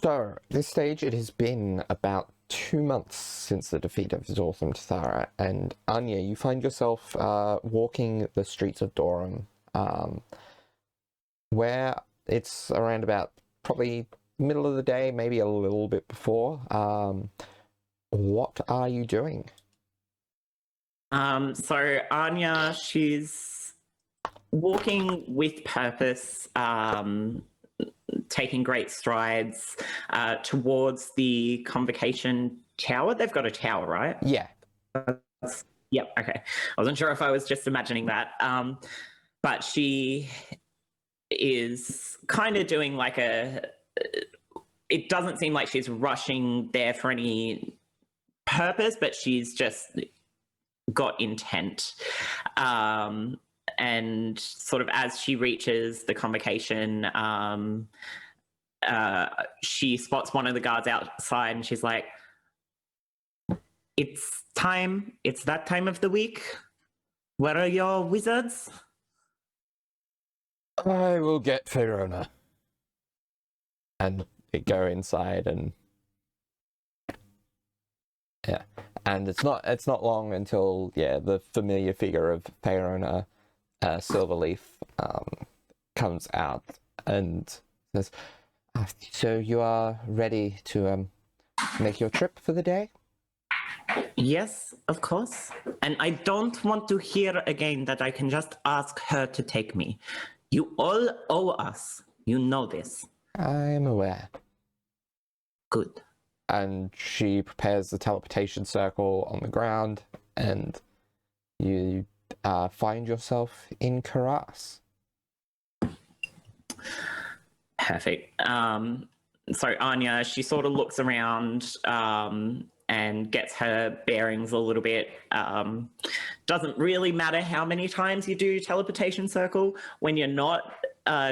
So, at this stage, it has been about 2 months since the defeat of Zsothorum T'thara, and Anya, you find yourself walking the streets of Dorum, where it's around about probably middle of the day, maybe a little bit before. What are you doing? So Anya, she's walking with purpose, taking great strides towards the Convocation Tower. They've got a tower, right? Yeah. Yep, okay. I wasn't sure if I was just imagining that. But she is kind of doing like it doesn't seem like she's rushing there for any purpose, but she's just got intent. And sort of as she reaches the Convocation, she spots one of the guards outside and she's like, it's time. It's that time of the week. Where are your wizards? I will get Verona. And they go inside and... yeah. And it's not long until, the familiar figure of Verona, Silverleaf, comes out and says, so you are ready to make your trip for the day? Yes, of course. And I don't want to hear again that I can just ask her to take me. You all owe us. You know this. I am aware. Good. And she prepares the teleportation circle on the ground, and you find yourself in Kharas. Perfect. So Anya, she sort of looks around and gets her bearings a little bit. Doesn't really matter how many times you do teleportation circle when you're not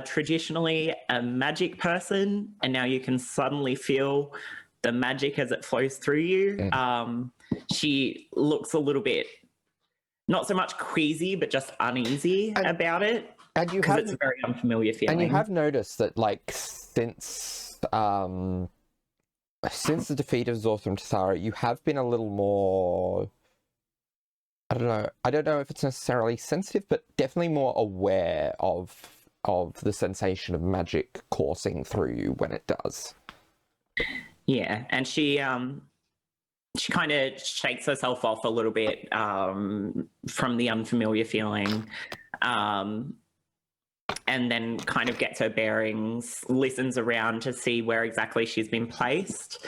traditionally a magic person, and now you can suddenly feel the magic as it flows through you. She looks a little bit, not so much queasy, but just uneasy about it. And you because have, it's a very unfamiliar feeling. And you have noticed that, like, since the defeat of Zsothorum T'thara, you have been a little more... I don't know if it's necessarily sensitive, but definitely more aware of the sensation of magic coursing through you when it does. Yeah, and she kind of shakes herself off a little bit from the unfamiliar feeling, and then kind of gets her bearings, listens around to see where exactly she's been placed.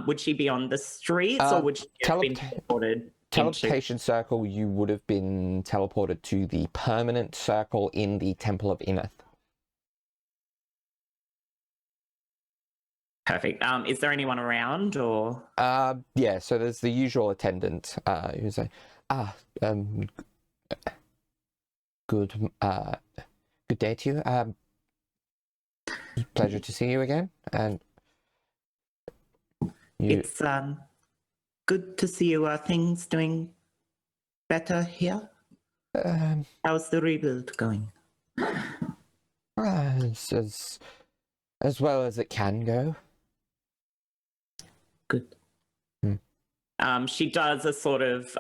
Would she be on the streets, or would she have been teleported? Teleportation circle, you would have been teleported to the permanent circle in the Temple of Ineth. Perfect. Is there anyone around, or? Yeah, so there's the usual attendant who's like, good day to you. Pleasure to see you again. And it's good to see you. Are things doing better here? How's the rebuild going? As well as it can go. Good. She does a sort of,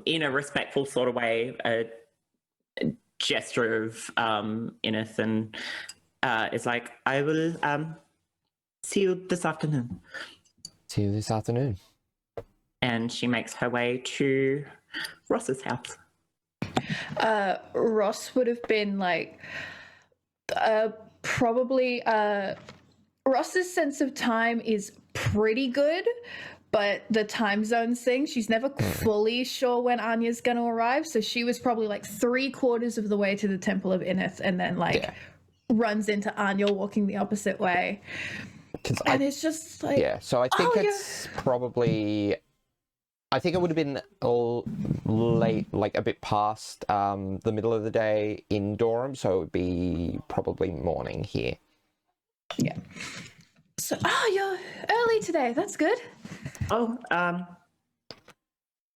in a respectful sort of way, a gesture of Ineth, and is like, I will see you this afternoon. See you this afternoon. And she makes her way to Ross's house. Ross would have been like, probably, Ross's sense of time is pretty good, but the time zones thing, she's never fully sure when Anya's going to arrive. So she was probably like 3/4 of the way to the Temple of Ineth, and then runs into Anya walking the opposite way. And it's just like... yeah, so I think it's probably... I think it would have been late, like a bit past the middle of the day in Dorum, so it would be probably morning here. Yeah. So, you're early today. That's good. Oh,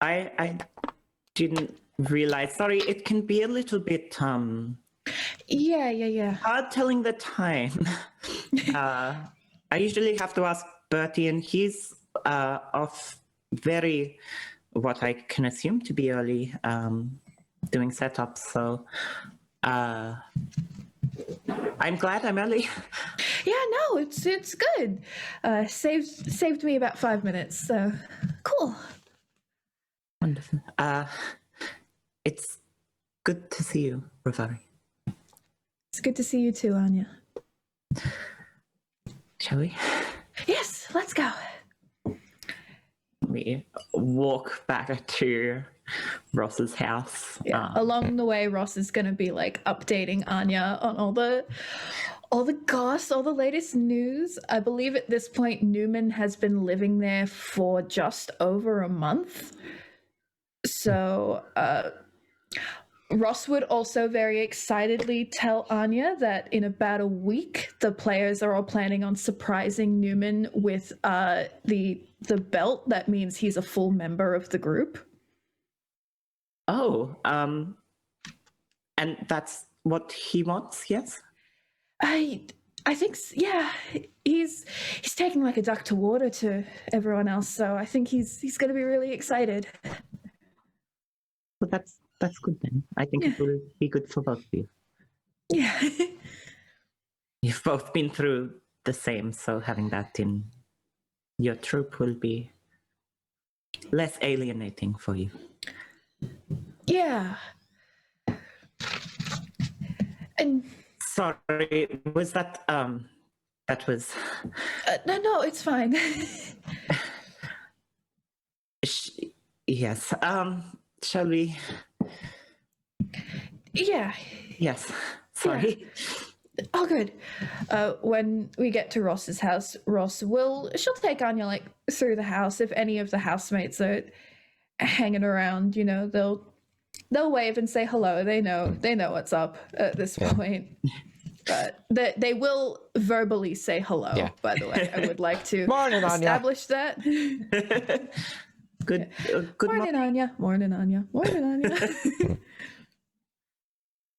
I didn't realize. Sorry, it can be a little bit Yeah. hard telling the time. I usually have to ask Bertie, and he's off very, what I can assume to be early, doing setups. So I'm glad I'm early. Yeah, no, it's good. Saved me about 5 minutes, so cool. Wonderful. It's good to see you, Rovari. It's good to see you too, Anya. Shall we? Yes, let's go. We walk back to Ross's house. Yeah. Along the way, Ross is gonna be like updating Anya on all the goss, all the latest news. I believe at this point Neumann has been living there for just over a month. So Ross would also very excitedly tell Anya that in about a week, the players are all planning on surprising Neumann with the belt. That means he's a full member of the group. Oh, and that's what he wants, yes? I think, yeah, he's taking like a duck to water to everyone else, so I think he's going to be really excited. Well, that's good then. I think it will be good for both of you. Yeah. You've both been through the same, so having that in your troop will be less alienating for you. Yeah. And sorry, was that that was no, it's fine. yes. Shall we? Yeah. Yes. Sorry. Yeah. Oh, good. When we get to Ross's house, she'll take Anya like through the house. If any of the housemates are hanging around, you know, they'll wave and say hello. They know what's up at this point. But they will verbally say hello. Yeah. By the way, I would like to establish that. Good morning, Anya. Morning, Anya. Morning, Anya.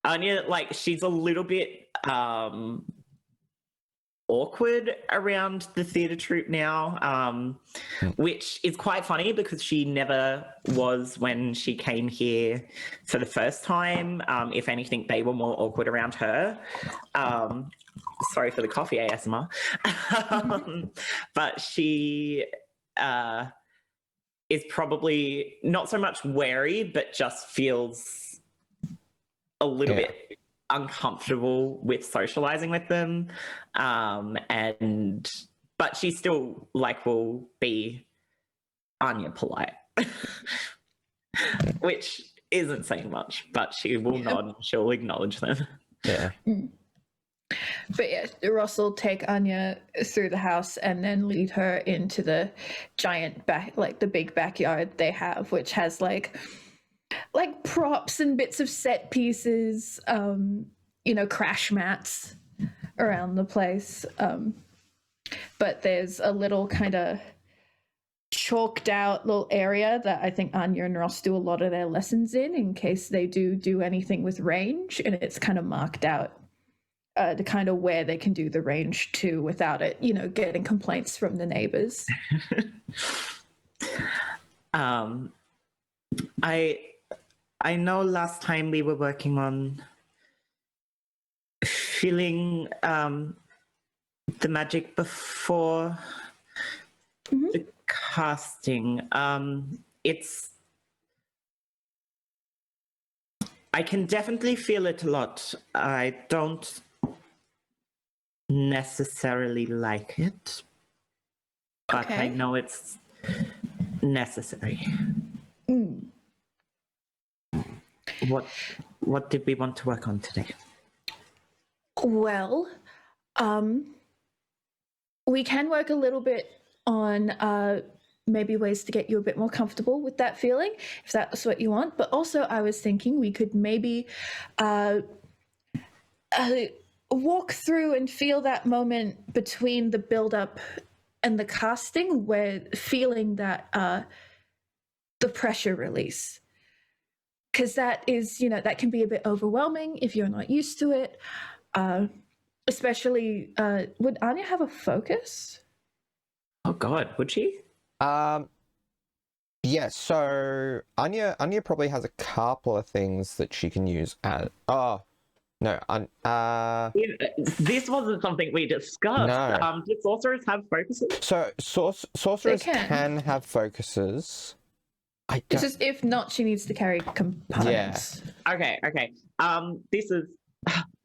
Anya, like, she's a little bit awkward around the theatre troupe now, which is quite funny because she never was when she came here for the first time. If anything, they were more awkward around her. Sorry for the coffee ASMR. But she is probably not so much wary, but just feels a little bit uncomfortable with socializing with them, but she still will be Anya polite, which isn't saying much, but she will nod, she'll acknowledge them. But yeah, Ross will take Anya through the house and then lead her into the giant the big backyard they have, which has like props and bits of set pieces, crash mats around the place. But there's a little kind of chalked out little area that I think Anya and Ross do a lot of their lessons in case they do anything with range, and it's kind of marked out the kind of where they can do the range to without it, getting complaints from the neighbors. I know last time we were working on feeling the magic before the casting. I can definitely feel it a lot. I don't necessarily like it, but I know it's necessary. What did we want to work on today? Well, we can work a little bit on maybe ways to get you a bit more comfortable with that feeling, if that's what you want. But also I was thinking we could maybe walk through and feel that moment between the build-up and the casting, where feeling that the pressure release. Because that is, that can be a bit overwhelming if you're not used to it. especially, would Anya have a focus? Oh God, would she? Yeah, so Anya probably has a couple of things that she can use at no, This wasn't something we discussed. No. Do sorcerers have focuses? So sorcerers They can have focuses. I It's don't, just if not, she needs to carry components. Okay. This is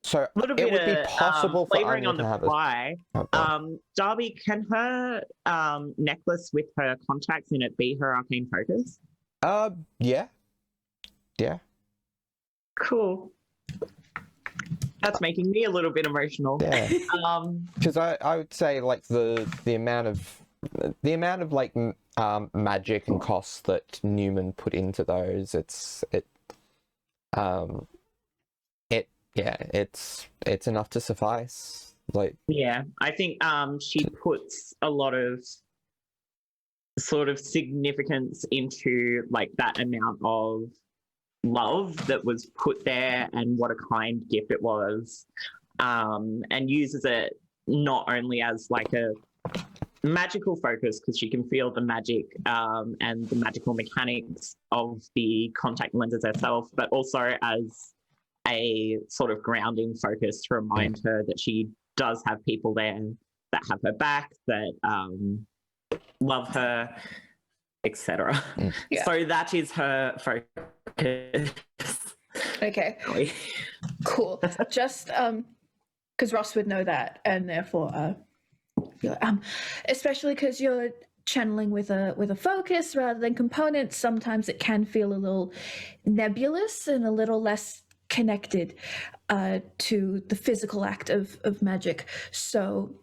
so a little it bit would be of possible for flavoring Anya on to the have fly. a Darby, can her necklace with her contacts in it be her arcane focus? yeah. Cool. That's making me a little bit emotional. Yeah. Because I would say like the amount of like magic and costs that Neumann put into those, it's enough to suffice. Like, yeah, I think she puts a lot of sort of significance into like that amount of love that was put there and what a kind gift it was, and uses it not only as like a magical focus because she can feel the magic and the magical mechanics of the contact lenses herself, but also as a sort of grounding focus to remind her that she does have people there that have her back, that love her, etc. Yeah. So that is her focus. Okay. Cool. Just because Ross would know that, and therefore, especially because you're channeling with a focus rather than components, sometimes it can feel a little nebulous and a little less connected to the physical act of magic. So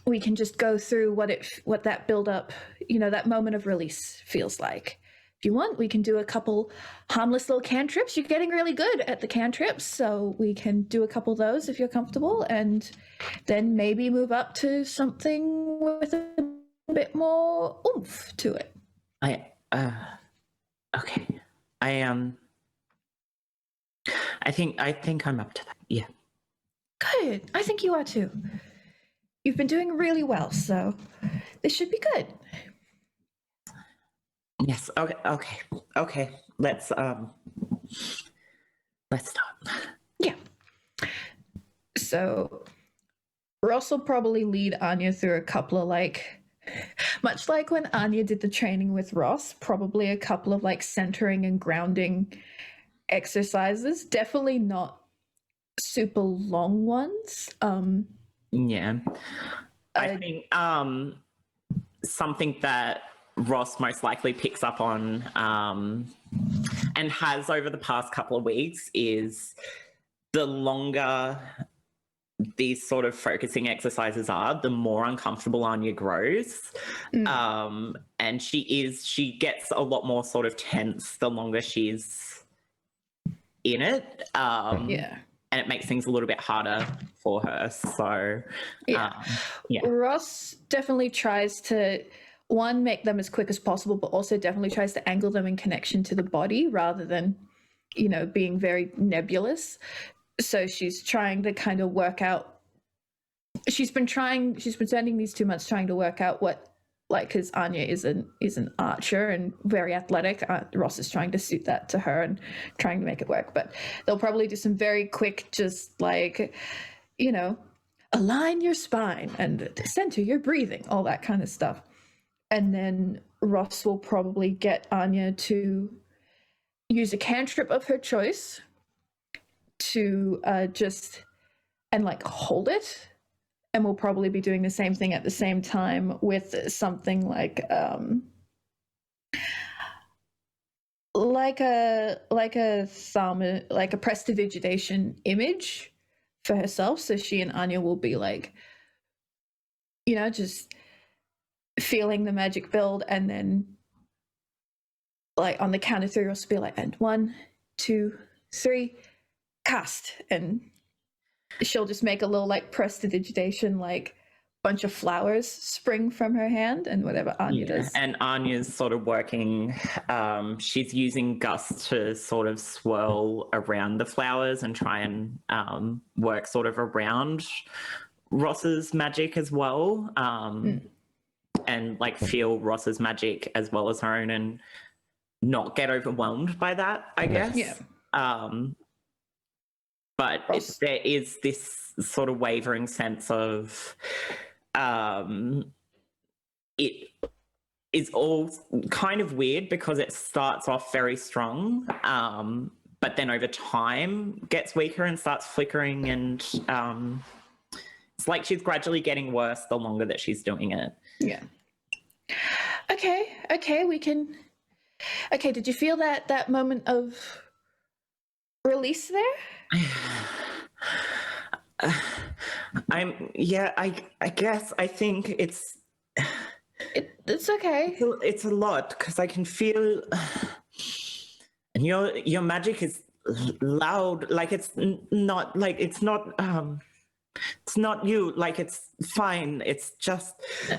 we can just go through what that build up, that moment of release feels like. If you want, we can do a couple harmless little cantrips. You're getting really good at the cantrips, so we can do a couple of those if you're comfortable, and then maybe move up to something with a bit more oomph to it. Okay. I think I'm up to that. Yeah. Good. I think you are too. You've been doing really well, so this should be good. Yes. Okay. Let's start. Yeah. So Ross will probably lead Anya through a couple of much like when Anya did the training with Ross, probably a couple of centering and grounding exercises. Definitely not super long ones. Yeah. I think something that Ross most likely picks up on and has over the past couple of weeks is the longer these sort of focusing exercises are, the more uncomfortable Anya grows. And she gets a lot more sort of tense the longer she's in it. Yeah. And it makes things a little bit harder for her. So, yeah. Ross definitely tries to, one, make them as quick as possible, but also definitely tries to angle them in connection to the body rather than, being very nebulous. So she's trying to kind of work out. She's been spending these 2 months trying to work out what, because Anya is an archer and very athletic. Ross is trying to suit that to her and trying to make it work. But they'll probably do some very quick, just align your spine and center your breathing, all that kind of stuff. And then Ross will probably get Anya to use a cantrip of her choice to hold it. And we'll probably be doing the same thing at the same time with something like a prestidigitation image for herself. So she and Anya will be just feeling the magic build, and then on the count of 3, we'll be like, and 1, 2, 3, cast, and she'll just make a little prestidigitation bunch of flowers spring from her hand, and whatever Anya does. And Anya's sort of working, she's using gust to sort of swirl around the flowers and try and work sort of around Ross's magic as well, and like feel Ross's magic as well as her own and not get overwhelmed by that, I guess. Yeah. But there is this sort of wavering sense of it is all kind of weird because it starts off very strong, but then over time gets weaker and starts flickering, and it's like she's gradually getting worse the longer that she's doing it. Yeah. Okay, we can... Okay, did you feel that moment of release there? I guess I think it's okay. It's a lot because I can feel, and your magic is loud. Like it's not you. Like it's fine. It's just.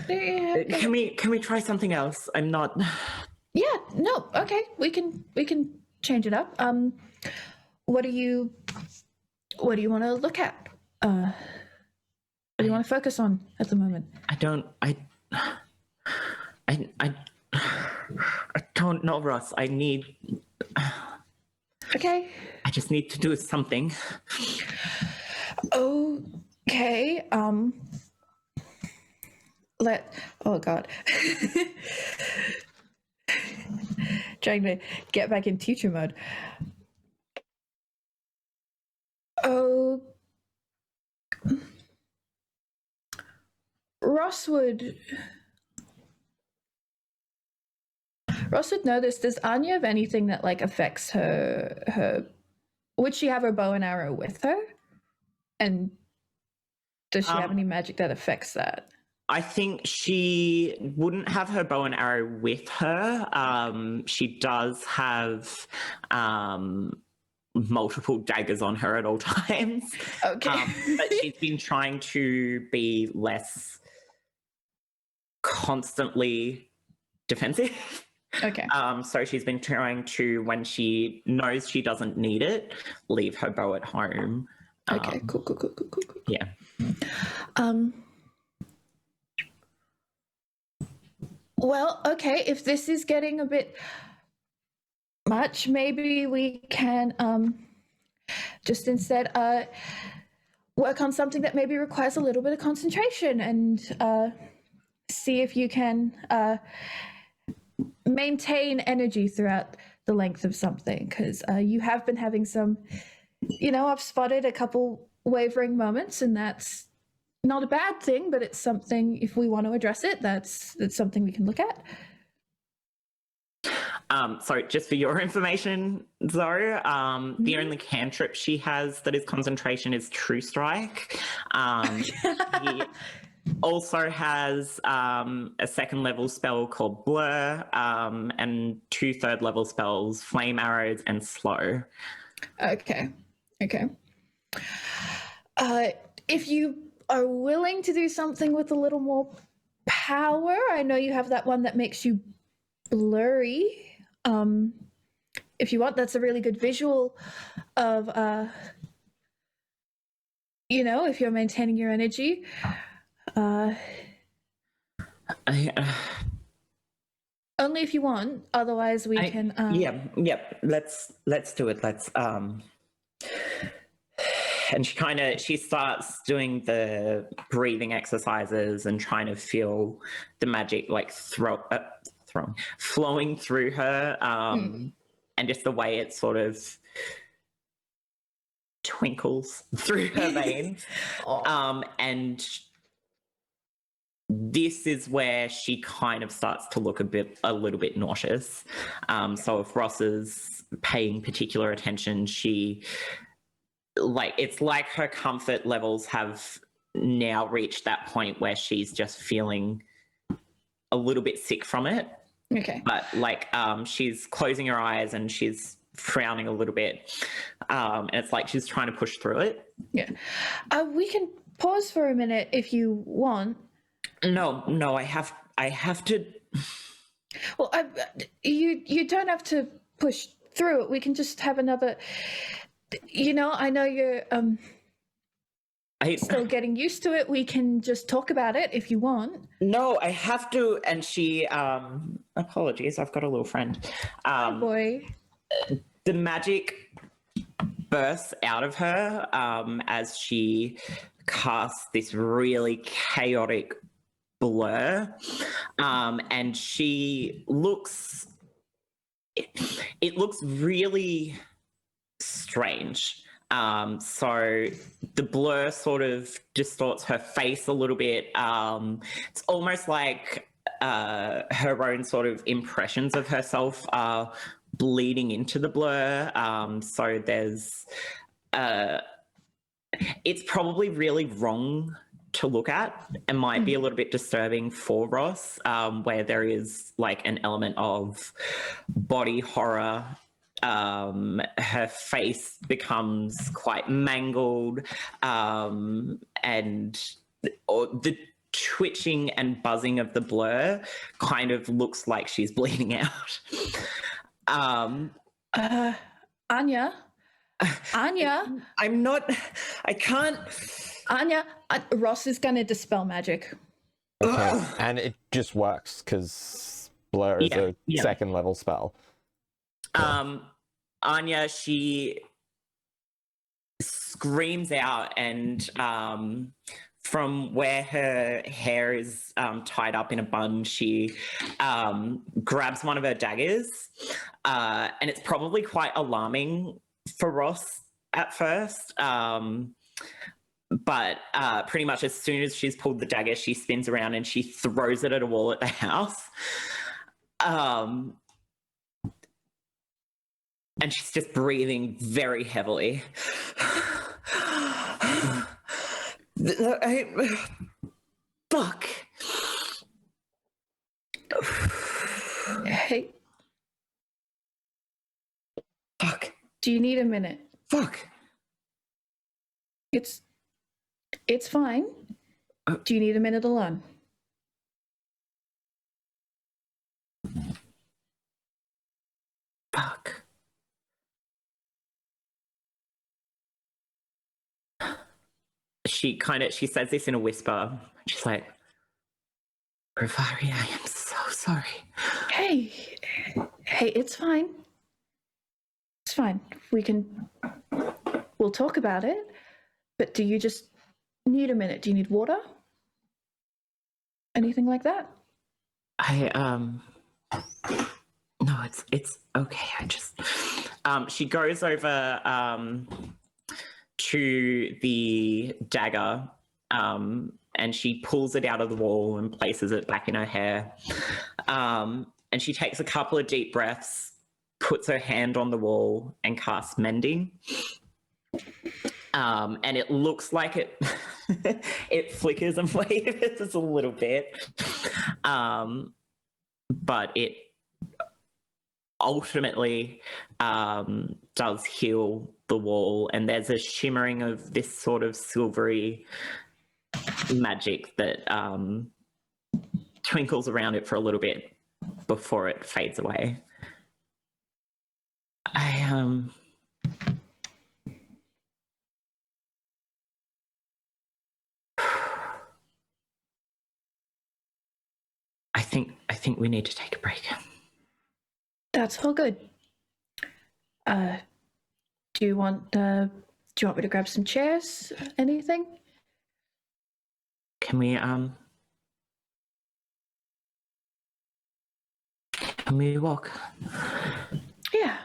Can we try something else? I'm not. Yeah. No. Okay. We can change it up. What do you want to look at? What do you want to focus on at the moment? I don't know, Ross. I need. Okay. I just need to do something. Okay. Oh God. Trying to get back in teacher mode. Oh. Ross would know this. Does Anya have anything that like affects her? Would she have her bow and arrow with her? And does she have any magic that affects that? I think she wouldn't have her bow and arrow with her. She does have multiple daggers on her at all times. Okay. But she's been trying to be less constantly defensive. Okay. So she's been trying to, when she knows she doesn't need it, leave her bow at home. Okay, cool. Yeah. Well, okay, if this is getting a bit much, maybe we can just instead work on something that maybe requires a little bit of concentration and see if you can maintain energy throughout the length of something, because you have been having some, I've spotted a couple wavering moments, and that's not a bad thing, but it's something, if we want to address it, that's something we can look at. So just for your information, Zoe, the only cantrip she has that is concentration is True Strike. She also has a second level spell called Blur, and 2 third level spells, Flame Arrows and Slow. Okay. If you are willing to do something with a little more power, I know you have that one that makes you blurry. If you want, that's a really good visual of, if you're maintaining your energy. Only if you want. Otherwise, we can. Let's do it. Let's. And she starts doing the breathing exercises and trying to feel the magic like flowing through her, and just the way it sort of twinkles through her veins. And this is where she kind of starts to look a little bit nauseous. So if Ross is paying particular attention, it's like her comfort levels have now reached that point where she's just feeling a little bit sick from it. Okay. But she's closing her eyes and she's frowning a little bit. And it's like she's trying to push through it. Yeah. We can pause for a minute if you want. No, I have to. Well, you don't have to push through it. We can just have another. I know you're still getting used to it. We can just talk about it if you want. No, I have to. And she, apologies, I've got a little friend. Oh boy. The magic bursts out of her as she casts this really chaotic blur, and she looks. It looks really strange. So the blur sort of distorts her face a little bit. It's almost like her own sort of impressions of herself are bleeding into the blur. So there's, it's probably really wrong to look at and might be a little bit disturbing for Ross, where there is like an element of body horror. Her face becomes quite mangled, and the twitching and buzzing of the blur kind of looks like she's bleeding out. Anya? I can't. Anya, Ross is going to dispel magic. Okay, and it just works because blur is a second level spell. Anya, she screams out, and from where her hair is tied up in a bun, she grabs one of her daggers, and it's probably quite alarming for Ross at first. But pretty much as soon as she's pulled the dagger, she spins around and she throws it at a wall at the house. And she's just breathing very heavily. Fuck. Hey. Fuck. Do you need a minute? Fuck. It's fine. Do you need a minute alone? Fuck. She says this in a whisper. She's like, Rovari, I am so sorry. Hey, it's fine. It's fine. We'll talk about it. But do you just need a minute? Do you need water? Anything like that? No, it's okay. I just, she goes over, to the dagger, and she pulls it out of the wall and places it back in her hair. And she takes a couple of deep breaths, puts her hand on the wall and casts mending. And it looks like it flickers and wavers a little bit. But it ultimately does heal the wall, and there's a shimmering of this sort of silvery magic that twinkles around it for a little bit before it fades away. I think we need to take a break. That's all good. Do you want me to grab some chairs? Anything? Can we walk? Yeah.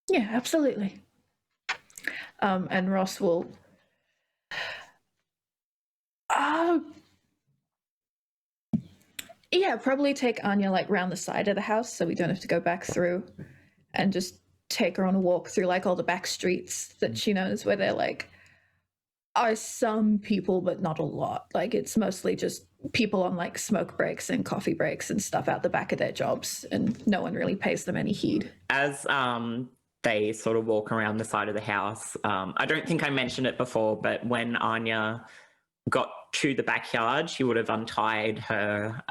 Yeah, absolutely. And Ross will probably take Anya like round the side of the house so we don't have to go back through, and just take her on a walk through like all the back streets that she knows, where there like are some people but not a lot. Like it's mostly just people on like smoke breaks and coffee breaks and stuff out the back of their jobs, and no one really pays them any heed. As they sort of walk around the side of the house, I don't think I mentioned it before, but when Anya got to the backyard, she would have untied her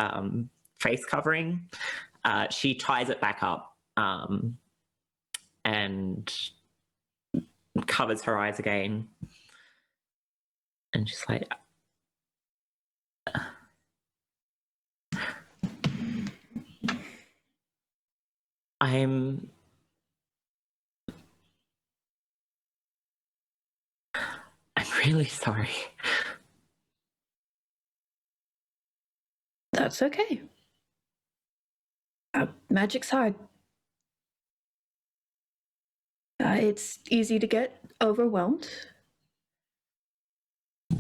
face covering. She ties it back up and covers her eyes again. And she's like, I'm really sorry. That's okay. Magic's hard. It's easy to get overwhelmed.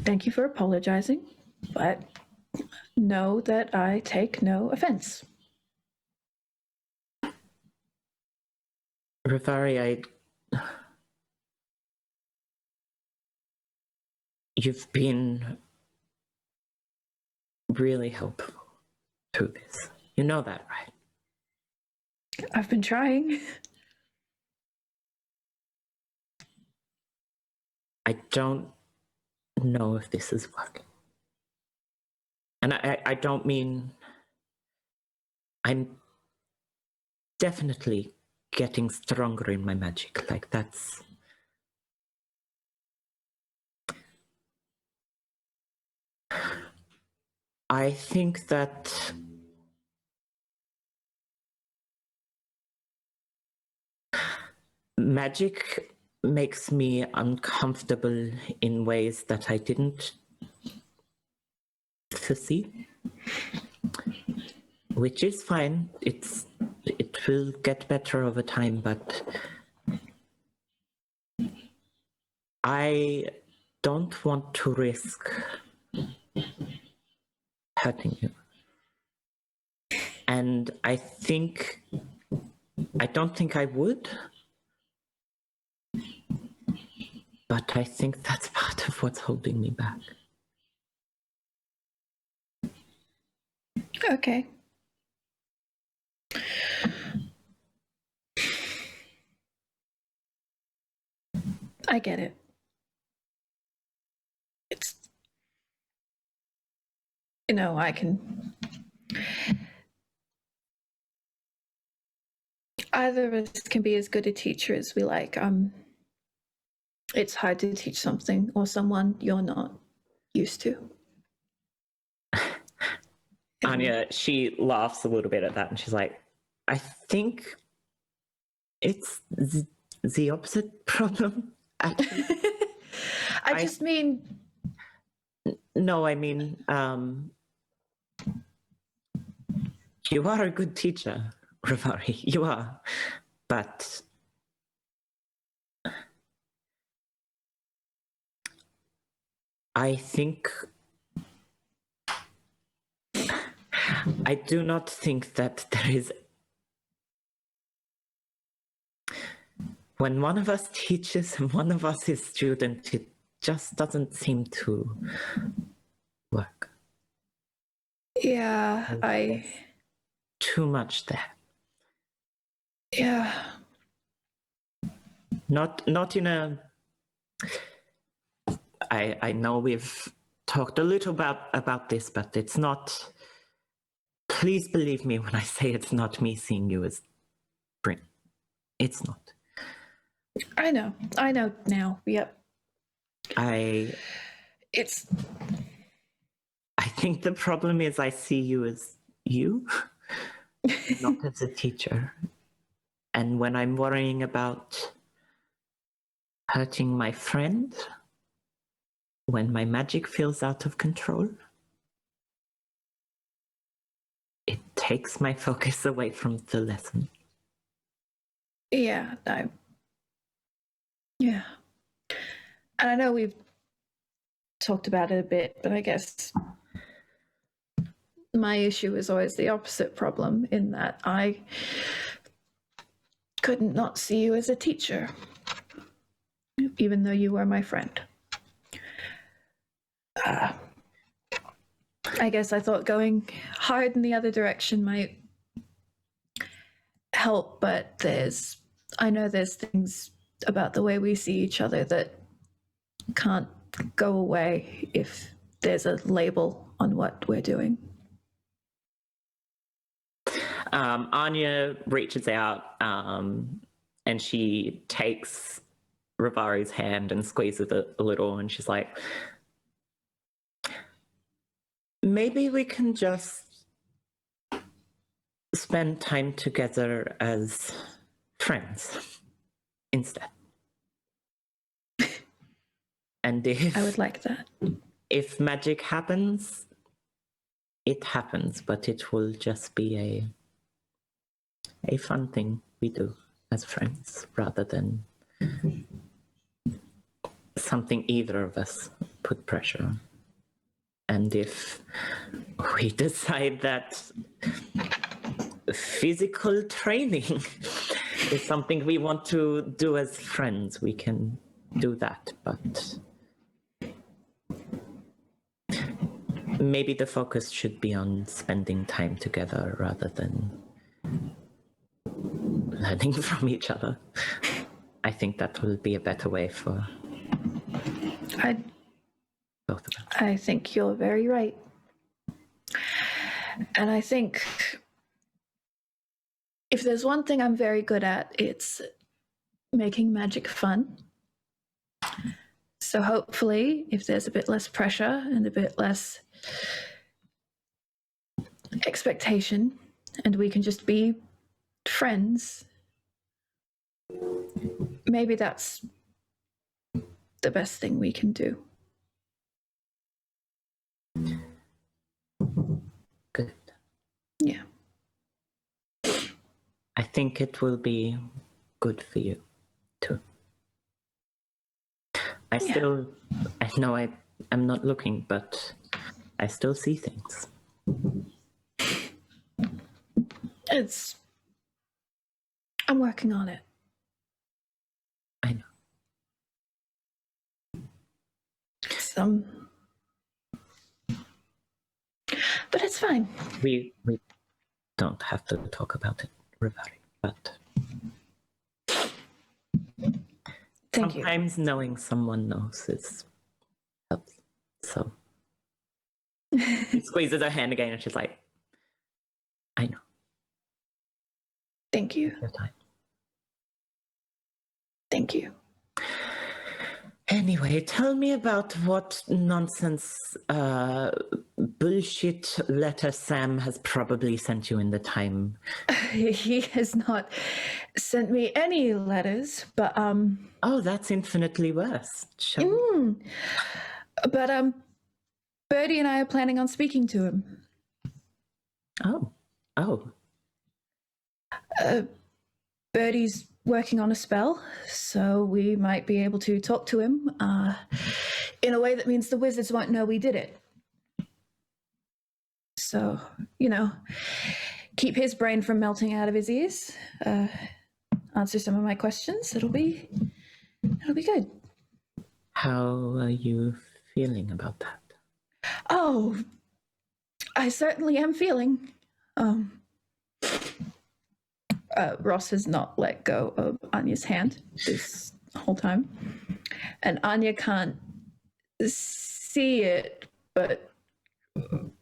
Thank you for apologizing, but know that I take no offense. Rovari, you've been really helpful through this. You know that, right? I've been trying. I don't know if this is working. And I don't mean... I'm definitely getting stronger in my magic. Like, that's... I think that magic makes me uncomfortable in ways that I didn't foresee, which is fine. It will get better over time, but I don't want to risk hurting you. And I don't think I would, but I think that's part of what's holding me back. Okay. I get it. It's... You know, I can... Either of us can be as good a teacher as we like. It's hard to teach something or someone you're not used to. Anya, she laughs a little bit at that and she's like, I think it's the opposite problem. I just mean... No, I mean, you are a good teacher, Rovari, you are, but I think I do not think that there is... When one of us teaches and one of us is student, it just doesn't seem to work. Yeah, Too much there. Yeah. Not in a... I know we've talked a little about this, but it's not... Please believe me when I say it's not me seeing you as Bryn. It's not. I know now. Yep. I think the problem is I see you as you, not as a teacher. And when I'm worrying about hurting my friend, when my magic feels out of control, it takes my focus away from the lesson. Yeah, yeah. And I know we've talked about it a bit, but I guess my issue is always the opposite problem in that I couldn't not see you as a teacher, even though you were my friend. I guess I thought going hard in the other direction might help, but I know there's things about the way we see each other that can't go away if there's a label on what we're doing. Anya reaches out and she takes Rovari's hand and squeezes it a little, and she's like, maybe we can just spend time together as friends instead. And if I would like that. If magic happens, it happens, but it will just be a fun thing we do as friends rather than something either of us put pressure on. And if we decide that physical training is something we want to do as friends, we can do that, but maybe the focus should be on spending time together rather than learning from each other. I think that will be a better way for both of us. I think you're very right. And I think if there's one thing I'm very good at, it's making magic fun. So hopefully, if there's a bit less pressure and a bit less expectation, and we can just be friends, maybe that's the best thing we can do. Good. Yeah. I think it will be good for you too. I know I'm not looking, but I still see things. I'm working on it. I know. But it's fine. We don't have to talk about it, Rovari, but Thank you. sometimes knowing someone knows helps. So she squeezes her hand again and she's like, I know. Thank you. Your time. Thank you. Anyway, tell me about what nonsense bullshit letter Sam has probably sent you in the time. He has not sent me any letters, but Oh, that's infinitely worse. But Birdie and I are planning on speaking to him. Oh. Birdie's working on a spell, so we might be able to talk to him in a way that means the wizards won't know we did it. So, keep his brain from melting out of his ears, answer some of my questions. It'll be good. How are you feeling about that? Oh, I certainly am feeling. Ross has not let go of Anya's hand this whole time. And Anya can't see it, but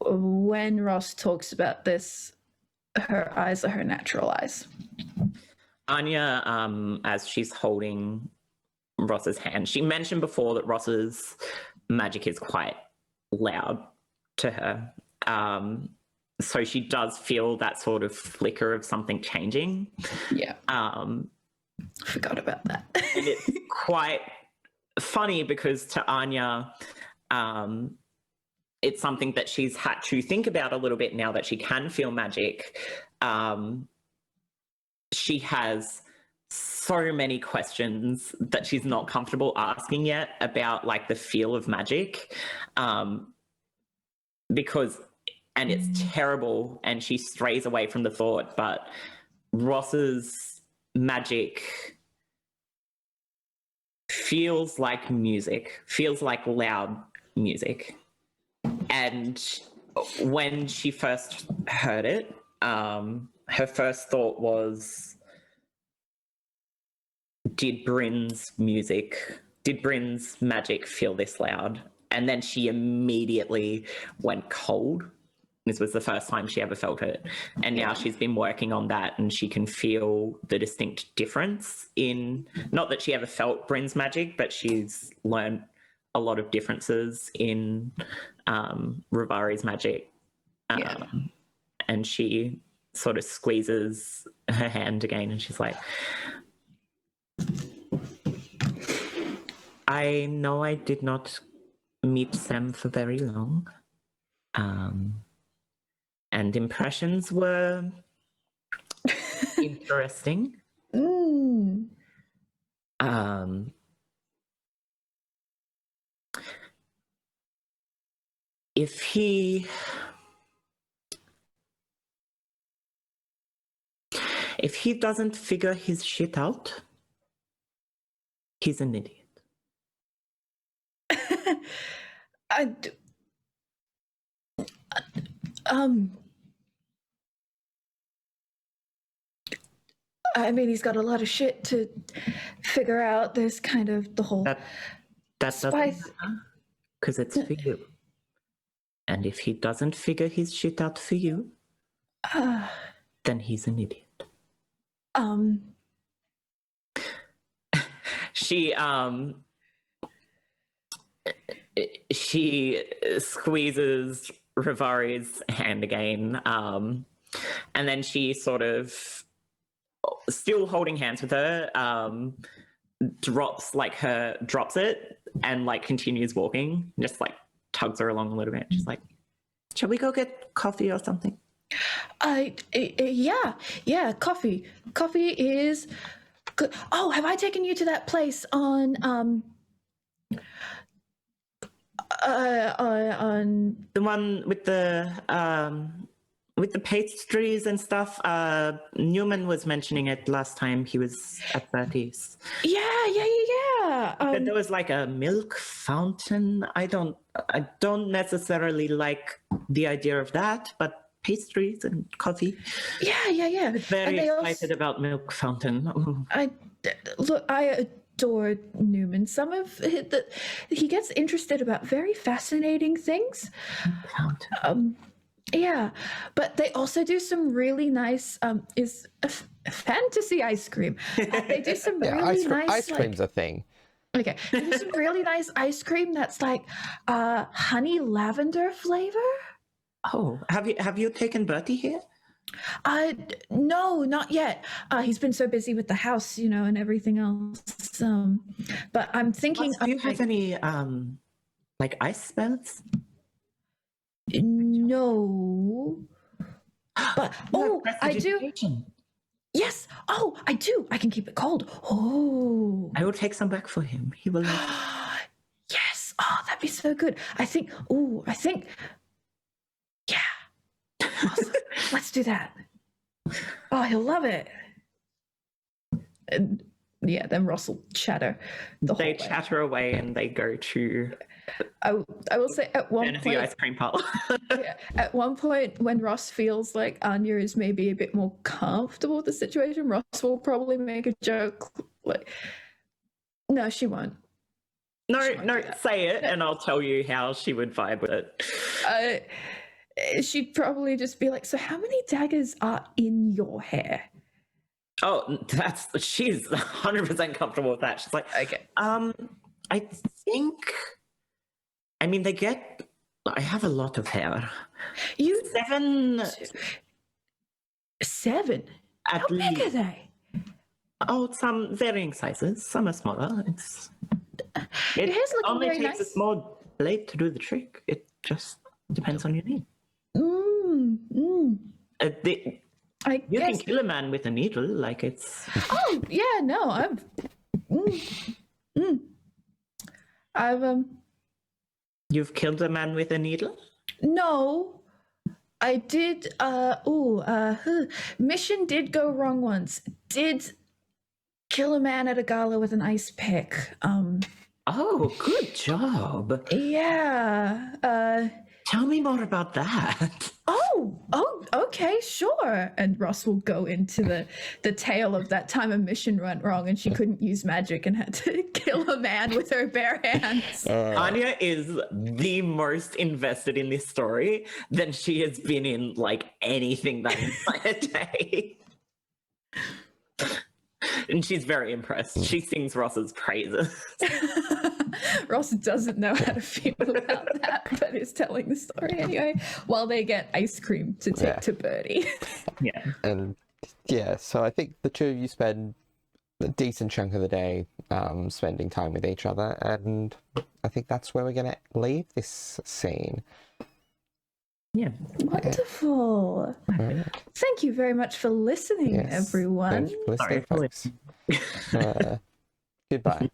when Ross talks about this, her eyes are her natural eyes. Anya, as she's holding Ross's hand, she mentioned before that Ross's magic is quite loud to her. So she does feel that sort of flicker of something changing. Yeah. Forgot about that. And it's quite funny because to Anya, it's something that she's had to think about a little bit now that she can feel magic. She has so many questions that she's not comfortable asking yet about like the feel of magic. And it's terrible, and she strays away from the thought, but Ross's magic feels like music, feels like loud music. And when she first heard it, her first thought was, did Bryn's magic feel this loud? and then she immediately went cold. This was the first time she ever felt it. And now she's been working on that, and she can feel the distinct difference in, not that she ever felt Bryn's magic, but she's learned a lot of differences in Rovari's magic. And she sort of squeezes her hand again, and she's like, I know I did not meet Sam for very long. And impressions were interesting. If he doesn't figure his shit out, he's an idiot. I mean, he's got a lot of shit to figure out. There's kind of the whole that doesn't spice. matter, because it's for you. And if he doesn't figure his shit out for you, then he's an idiot. She squeezes Rovari's hand again, and then she sort of, still holding hands with her, drops it and like continues walking, just like tugs her along a little bit. She's like, shall we go get coffee or something? Yeah, coffee. Coffee is good. Oh, have I taken you to that place on the one with the pastries and stuff? Newman was mentioning it last time he was at 30s. Yeah. But there was like a milk fountain. I don't necessarily like the idea of that, but pastries and coffee. Yeah. Very excited about milk fountain. I adore Newman. Some of he gets interested about very fascinating things. Yeah, but they also do some really nice fantasy ice cream. They do some really nice ice cream's a thing. Okay, they do some really nice ice cream that's like honey lavender flavor. Oh, have you taken Bertie here? No, not yet. He's been so busy with the house, and everything else. But I'm thinking. Do you have any like ice spells? No. But I do. Yes. Oh, I do. I can keep it cold. Oh. I will take some back for him. He will like it. Yes. Oh, that'd be so good. I think. Yeah. Awesome. Let's do that. Oh, he'll love it. And yeah, then Ross will chatter. They chatter away and they go to. I will say at one point. Ice cream parlor. Yeah, at one point, when Ross feels like Anya is maybe a bit more comfortable with the situation, Ross will probably make a joke like, "No, she won't." No, say it, and I'll tell you how she would vibe with it. She'd probably just be like, "So how many daggers are in your hair?" Oh, she's 100% comfortable with that. She's like, okay. I think, I mean, I have a lot of hair. You 7. 7? How big are they? Oh, some varying sizes. Some are smaller. Your hair's looking only very takes nice. a small blade to do the trick. It just depends on your need. You can kill a man with a needle, like it's. Oh yeah, no, I've You've killed a man with a needle? No, I did. Mission did go wrong once. Did kill a man at a gala with an ice pick. Oh, good job. Yeah. Tell me more about that. Oh, okay, sure. And Ross will go into the tale of that time a mission went wrong and she couldn't use magic and had to kill a man with her bare hands. Anya is the most invested in this story than she has been in like anything that entire day. And she's very impressed. She sings Ross's praises. Ross doesn't know how to feel about that, but is telling the story anyway, while they get ice cream to take to Birdie. Yeah. And yeah, so I think the two of you spend a decent chunk of the day spending time with each other, and I think that's where we're going to leave this scene. Yeah. Wonderful. Right. Thank you very much for listening, everyone. Thank you for listening, folks. Goodbye.